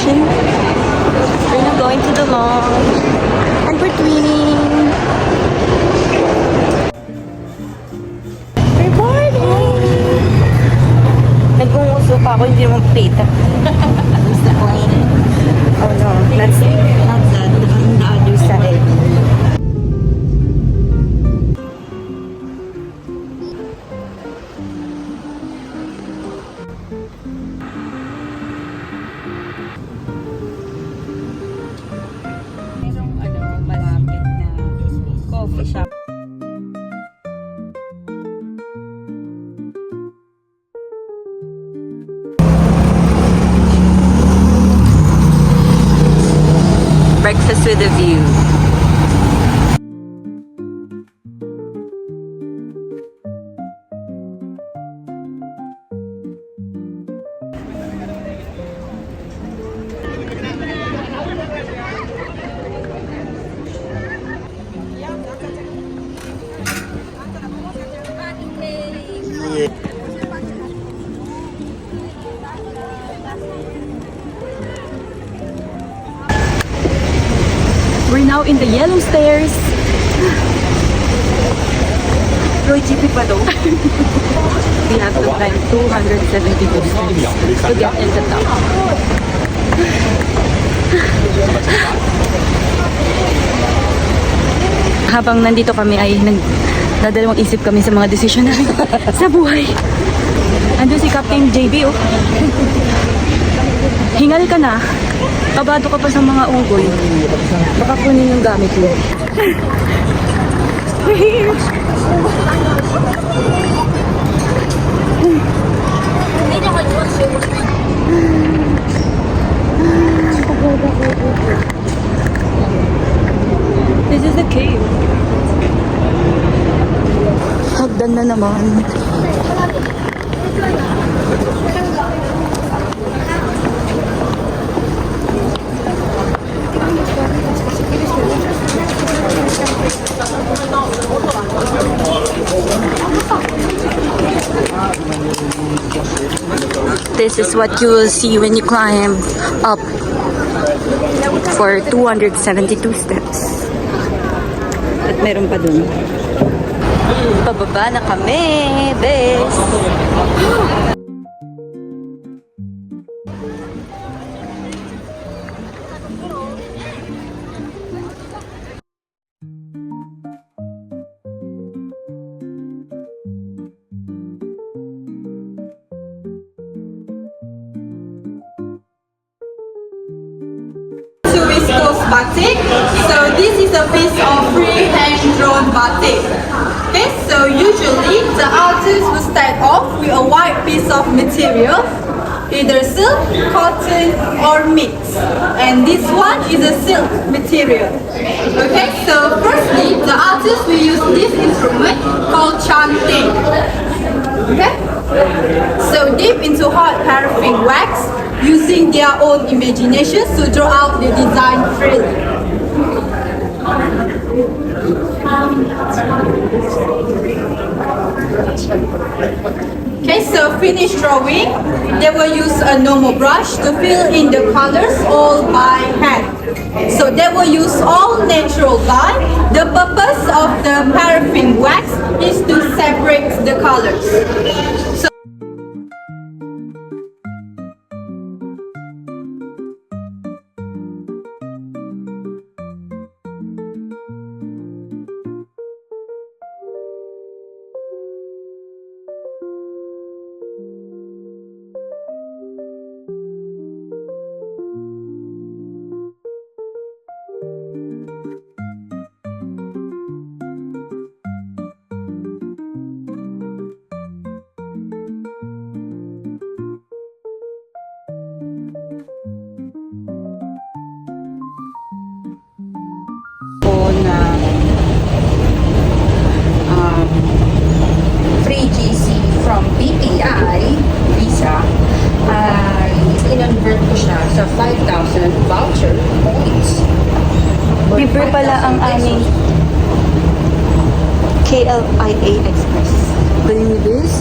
vacation. We're now going to the mall. And we're twinning. Good morning! Nag-unguso pa ako, hindi naman plate. What's the point? Oh no, that's not that. On the other side. Merong malapit na coffee shop. Breakfast with a view. We're now in the yellow stairs. Roy GP pa daw. We have to climb 272 steps to get in the top. Habang nandito kami ay nagdadalawang isip kami sa mga desisyon namin sa buhay. Andun si Captain JB, oh. Hingal ka na. Kabado ka pa sa mga unggoy. Baka kunin yung gamit mo. This is the cave. Hagdan na naman. This is what you will see when you climb up for 272 steps. At meron pa dun. Pababa na kami, bes! Batik. So this is a piece of freehand drawn batik. Okay, so usually the artist will start off with a white piece of material, either silk, cotton or mix. And this one is a silk material. Okay, so firstly the artist will use this instrument called chanting. Okay, so dip into hot paraffin wax using their own imaginations to draw out the design freely. Okay, so finish drawing, they will use a normal brush to fill in the colors all by hand. So they will use all natural dye. The purpose of the paraffin wax is to separate the colors. So free GC from BPI Visa ay in-convert ko siya sa 5,000 voucher points. Libre pala ang aming KLIA Express. Galing ni Biz.